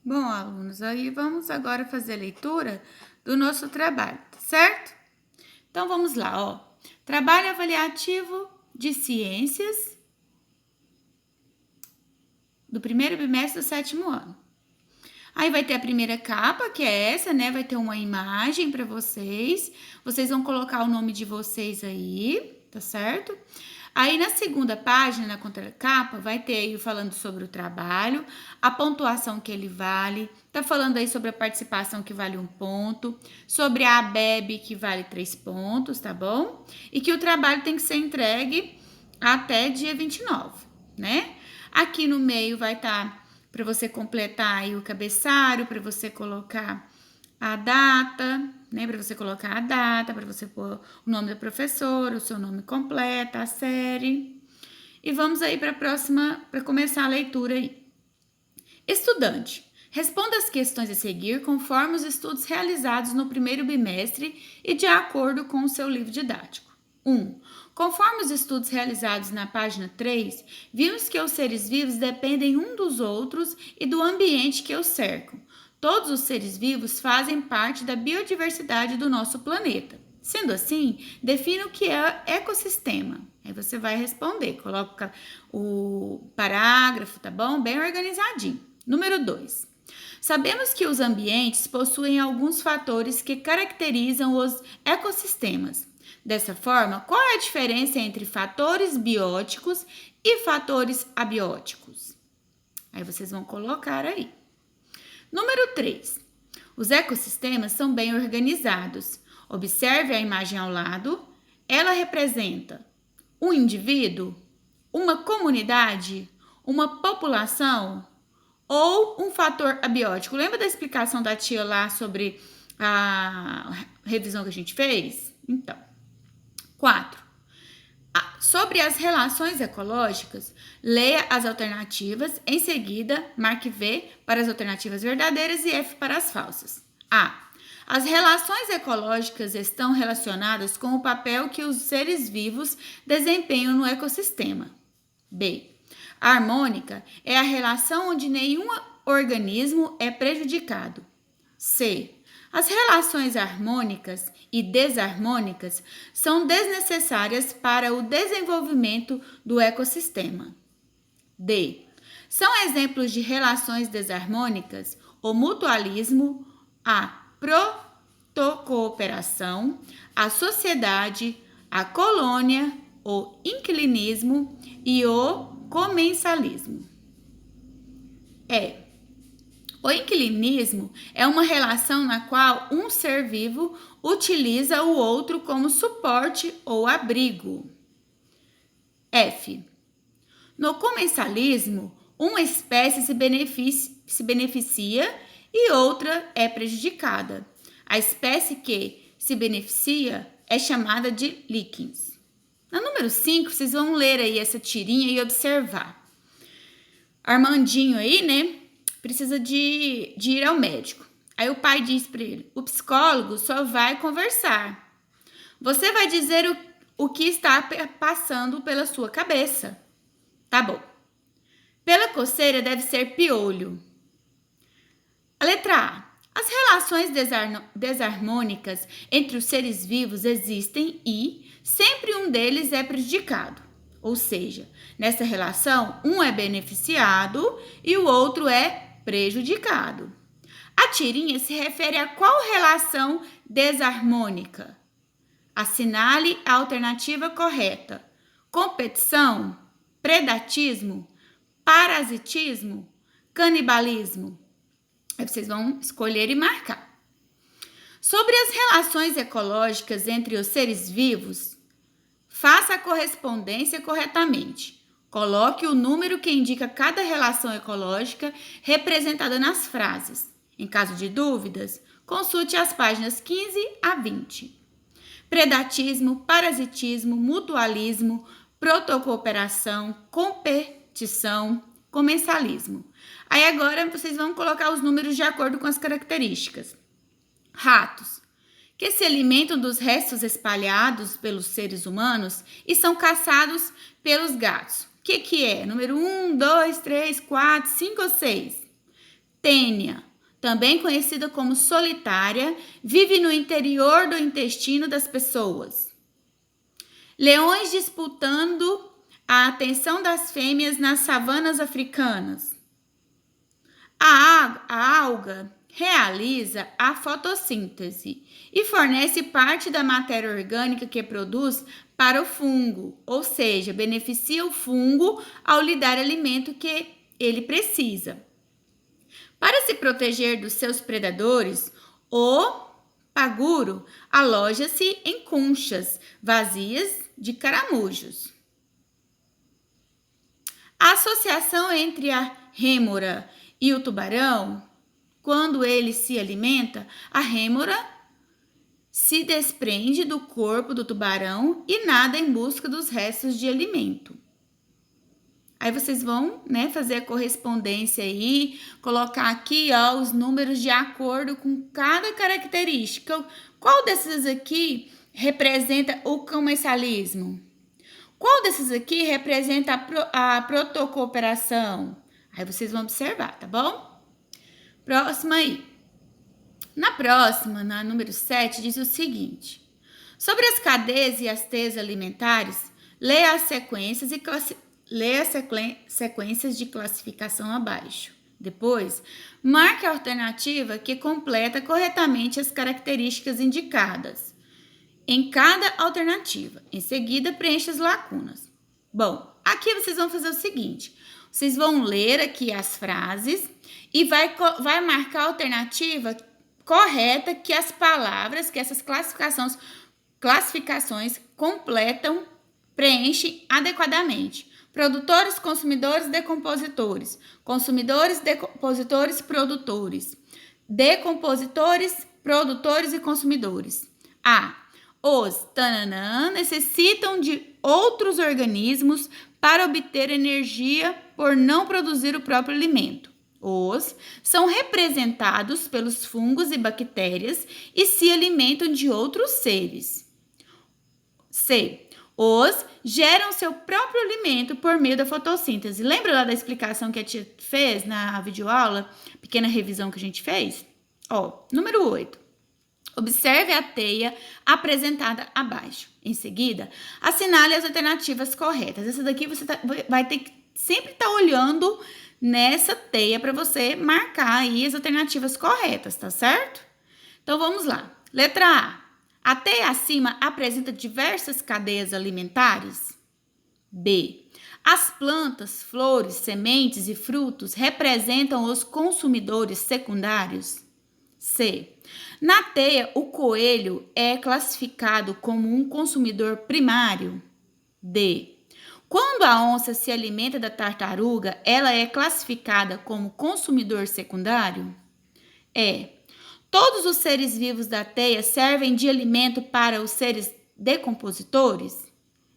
Bom, alunos, aí vamos agora fazer a leitura do nosso trabalho, tá certo? Então vamos lá, ó. Trabalho avaliativo de ciências do primeiro bimestre do sétimo ano. Aí vai ter a primeira capa, que é essa, né? Vai ter uma imagem para vocês. Vocês vão colocar o nome de vocês aí, tá certo? Aí na segunda página, na contracapa, vai ter aí falando sobre o trabalho, a pontuação que ele vale, tá falando aí sobre a participação que vale 1 ponto, sobre a ABEB que vale 3 pontos, tá bom? E que o trabalho tem que ser entregue até dia 29, né? Aqui no meio vai estar para você completar aí o cabeçalho, para você colocar a data, né? Para você colocar a data, para você pôr o nome da professora, o seu nome completo, a série. E vamos aí para a próxima, para começar a leitura aí. Estudante, responda as questões a seguir conforme os estudos realizados no primeiro bimestre e de acordo com o seu livro didático. 1. Conforme os estudos realizados na página 3, vimos que os seres vivos dependem um dos outros e do ambiente que os cercam. Todos os seres vivos fazem parte da biodiversidade do nosso planeta. Sendo assim, defina o que é ecossistema. Aí você vai responder, coloca o parágrafo, tá bom? Bem organizadinho. Número 2. Sabemos que os ambientes possuem alguns fatores que caracterizam os ecossistemas. Dessa forma, qual é a diferença entre fatores bióticos e fatores abióticos? Aí vocês vão colocar aí. Número 3. Os ecossistemas são bem organizados. Observe a imagem ao lado. Ela representa um indivíduo, uma comunidade, uma população ou um fator abiótico. Lembra da explicação da tia lá sobre a revisão que a gente fez? Então, 4. Sobre as relações ecológicas, leia as alternativas. Em seguida, marque V para as alternativas verdadeiras e F para as falsas. A. As relações ecológicas estão relacionadas com o papel que os seres vivos desempenham no ecossistema. B. A harmônica é a relação onde nenhum organismo é prejudicado. C. As relações harmônicas e desarmônicas são desnecessárias para o desenvolvimento do ecossistema. D. São exemplos de relações desarmônicas o mutualismo, a protocooperação, a sociedade, a colônia, o inquilinismo e o comensalismo. O inquilinismo é uma relação na qual um ser vivo utiliza o outro como suporte ou abrigo. F. No comensalismo, uma espécie se beneficia e outra é prejudicada. A espécie que se beneficia é chamada de líquens. Na número 5, vocês vão ler aí essa tirinha e observar. Armandinho aí, né, precisa de ir ao médico. Aí o pai diz para ele, o psicólogo só vai conversar. Você vai dizer o que está passando pela sua cabeça. Tá bom. Pela coceira deve ser piolho. A letra A. As relações desarmônicas entre os seres vivos existem e sempre um deles é prejudicado. Ou seja, nessa relação, um é beneficiado e o outro é prejudicado. A tirinha se refere a qual relação desarmônica? Assinale a alternativa correta. Competição, predatismo, parasitismo, canibalismo. Aí vocês vão escolher e marcar. Sobre as relações ecológicas entre os seres vivos, faça a correspondência corretamente. Coloque o número que indica cada relação ecológica representada nas frases. Em caso de dúvidas, consulte as páginas 15 a 20. Predatismo, parasitismo, mutualismo, protocooperação, competição, comensalismo. Aí agora vocês vão colocar os números de acordo com as características. Ratos, que se alimentam dos restos espalhados pelos seres humanos e são caçados pelos gatos. O que é? Número 1, 2, 3, 4, 5 ou 6? tênia, também conhecida como solitária, vive no interior do intestino das pessoas. Leões disputando a atenção das fêmeas nas savanas africanas. A alga realiza a fotossíntese e fornece parte da matéria orgânica que produz para o fungo, ou seja, beneficia o fungo ao lhe dar alimento que ele precisa. Para se proteger dos seus predadores, o paguro aloja-se em conchas vazias de caramujos. A associação entre a rêmora e o tubarão, quando ele se alimenta, a rêmora se desprende do corpo do tubarão e nada em busca dos restos de alimento. Aí vocês vão, fazer a correspondência aí, colocar aqui, os números de acordo com cada característica. Qual desses aqui representa o comercialismo? Qual desses aqui representa a protocooperação? Aí vocês vão observar, tá bom? Próxima aí. Na próxima, na número 7, diz o seguinte. Sobre as cadeias e as teias alimentares, leia as sequências de classificação abaixo. Depois, marque a alternativa que completa corretamente as características indicadas em cada alternativa. Em seguida, preencha as lacunas. Bom, aqui vocês vão fazer o seguinte. Vocês vão ler aqui as frases e vai marcar a alternativa correta que as palavras, que essas classificações completam, preenchem adequadamente. Produtores, consumidores, decompositores. Consumidores, decompositores, produtores. Decompositores, produtores e consumidores. Os necessitam de outros organismos para obter energia por não produzir o próprio alimento. Os são representados pelos fungos e bactérias e se alimentam de outros seres. Os geram seu próprio alimento por meio da fotossíntese. Lembra lá da explicação que a tia fez na videoaula? Pequena revisão que a gente fez? Número 8. Observe a teia apresentada abaixo. Em seguida, assinale as alternativas corretas. Essa daqui você vai ter que sempre estar olhando nessa teia para você marcar aí as alternativas corretas, tá certo? Então, vamos lá. Letra A. A teia acima apresenta diversas cadeias alimentares? B. As plantas, flores, sementes e frutos representam os consumidores secundários? C. Na teia, o coelho é classificado como um consumidor primário? D. Quando a onça se alimenta da tartaruga, ela é classificada como consumidor secundário? E. Todos os seres vivos da teia servem de alimento para os seres decompositores?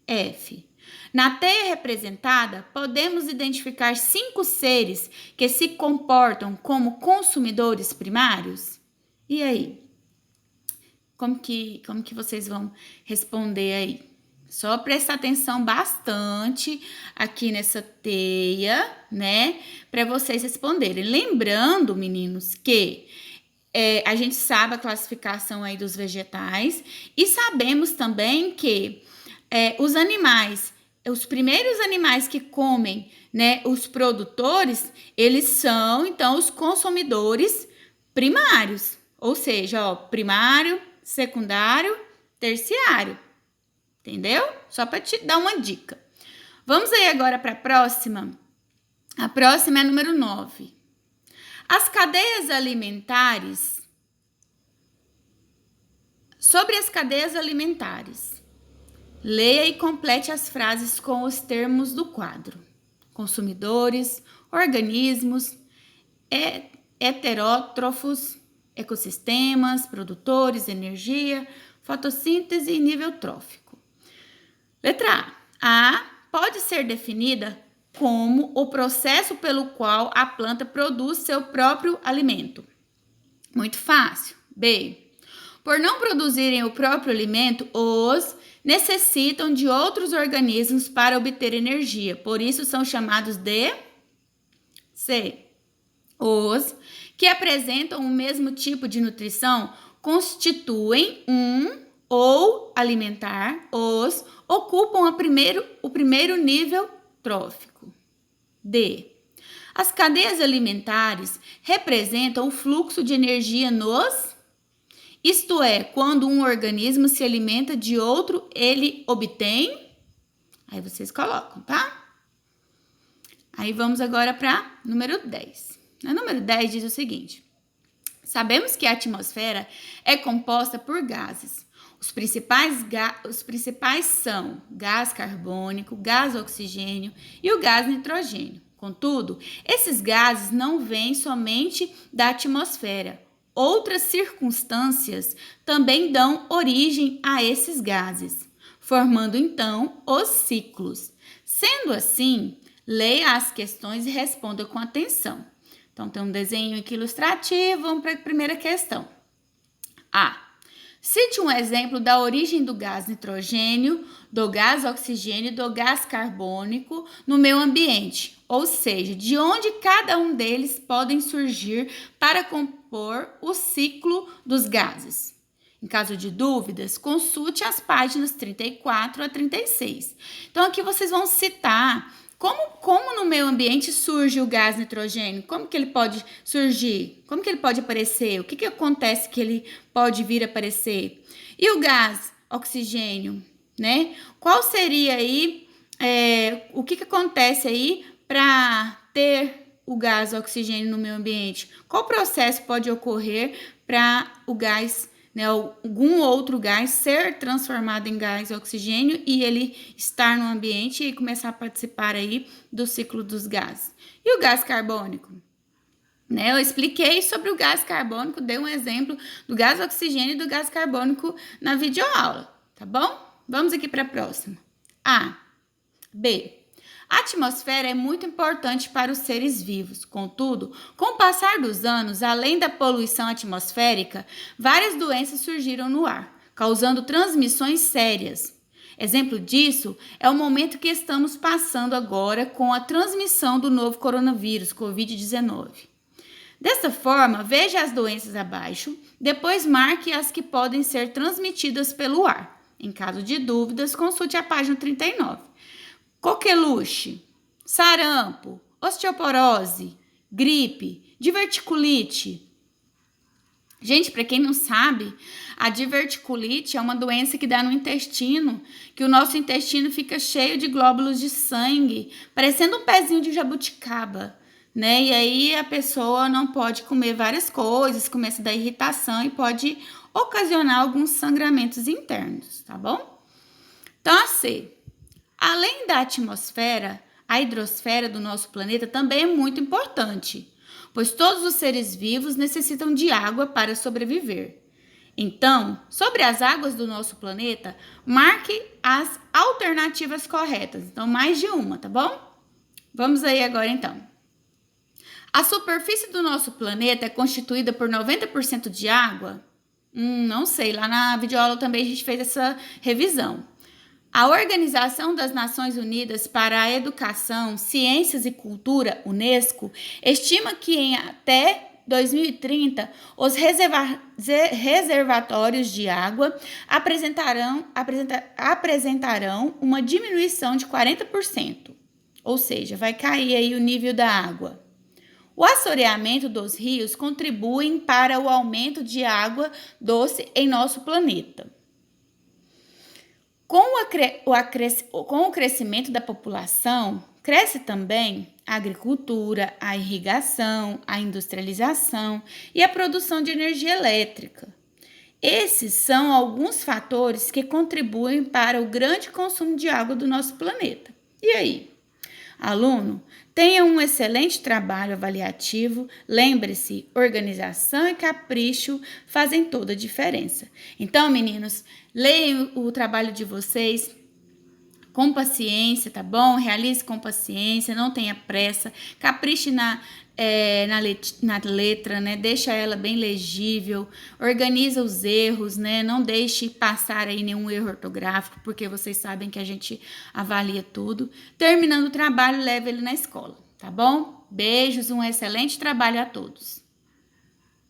F. Na teia representada, podemos identificar 5 seres que se comportam como consumidores primários? E aí? Como que vocês vão responder aí? Só prestar atenção bastante aqui nessa teia, para vocês responderem. Lembrando, meninos, que a gente sabe a classificação aí dos vegetais e sabemos também que os animais, os primeiros animais que comem, os produtores, eles são, então, os consumidores primários. Ou seja, primário, secundário, terciário. Entendeu? Só para te dar uma dica. Vamos aí agora para a próxima. A próxima é a número 9. As cadeias alimentares. Sobre as cadeias alimentares. Leia e complete as frases com os termos do quadro. Consumidores, organismos, heterótrofos, ecossistemas, produtores, energia, fotossíntese e nível trófico. Letra A. A pode ser definida como o processo pelo qual a planta produz seu próprio alimento. Muito fácil. B. Por não produzirem o próprio alimento, os necessitam de outros organismos para obter energia. Por isso são chamados de C. Os que apresentam o mesmo tipo de nutrição constituem um ou alimentar. Os ocupam o primeiro nível trófico. D. As cadeias alimentares representam o fluxo de energia isto é, quando um organismo se alimenta de outro, ele obtém. Aí vocês colocam, tá? Aí vamos agora para número 10. Na número 10 diz o seguinte: sabemos que a atmosfera é composta por gases. Os principais são gás carbônico, gás oxigênio e o gás nitrogênio. Contudo, esses gases não vêm somente da atmosfera. Outras circunstâncias também dão origem a esses gases, formando então os ciclos. Sendo assim, leia as questões e responda com atenção. Então, tem um desenho aqui ilustrativo. Vamos para a primeira questão. A. Cite um exemplo da origem do gás nitrogênio, do gás oxigênio e do gás carbônico no meio ambiente, ou seja, de onde cada um deles podem surgir para compor o ciclo dos gases. Em caso de dúvidas, consulte as páginas 34 a 36. Então, aqui vocês vão citar como no meio ambiente surge o gás nitrogênio, como que ele pode surgir, como que ele pode aparecer, o que acontece que ele pode vir a aparecer. E o gás oxigênio, né? Qual seria aí, o que acontece aí para ter o gás oxigênio no meio ambiente? Qual processo pode ocorrer para o gás, né, algum outro gás ser transformado em gás oxigênio e ele estar no ambiente e começar a participar aí do ciclo dos gases. E o gás carbônico? Né, eu expliquei sobre o gás carbônico, dei um exemplo do gás oxigênio e do gás carbônico na videoaula, tá bom? Vamos aqui para a próxima. A. B. A atmosfera é muito importante para os seres vivos. Contudo, com o passar dos anos, além da poluição atmosférica, várias doenças surgiram no ar, causando transmissões sérias. Exemplo disso é o momento que estamos passando agora com a transmissão do novo coronavírus, Covid-19. Dessa forma, veja as doenças abaixo, depois marque as que podem ser transmitidas pelo ar. Em caso de dúvidas, consulte a página 39. Coqueluche, sarampo, osteoporose, gripe, diverticulite. Gente, para quem não sabe, a diverticulite é uma doença que dá no intestino, que o nosso intestino fica cheio de glóbulos de sangue, parecendo um pezinho de jabuticaba, né? E aí a pessoa não pode comer várias coisas, começa a dar irritação e pode ocasionar alguns sangramentos internos, tá bom? Então, assim, além da atmosfera, a hidrosfera do nosso planeta também é muito importante, pois todos os seres vivos necessitam de água para sobreviver. Então, sobre as águas do nosso planeta, marque as alternativas corretas. Então, mais de uma, tá bom? Vamos aí agora, então. A superfície do nosso planeta é constituída por 90% de água? Não sei, lá na videoaula também a gente fez essa revisão. A Organização das Nações Unidas para a Educação, Ciências e Cultura, Unesco, estima que em até 2030 os reservatórios de água apresentarão uma diminuição de 40%, ou seja, vai cair aí o nível da água. O assoreamento dos rios contribui para o aumento de água doce em nosso planeta. Com o crescimento da população, cresce também a agricultura, a irrigação, a industrialização e a produção de energia elétrica. Esses são alguns fatores que contribuem para o grande consumo de água do nosso planeta. E aí? Aluno, tenha um excelente trabalho avaliativo. Lembre-se, organização e capricho fazem toda a diferença. Então, meninos, leiam o trabalho de vocês com paciência, tá bom? Realize com paciência, não tenha pressa, capriche na letra, né? Deixa ela bem legível, organiza os erros, né? Não deixe passar aí nenhum erro ortográfico, porque vocês sabem que a gente avalia tudo. Terminando o trabalho, leve ele na escola, tá bom? Beijos, um excelente trabalho a todos.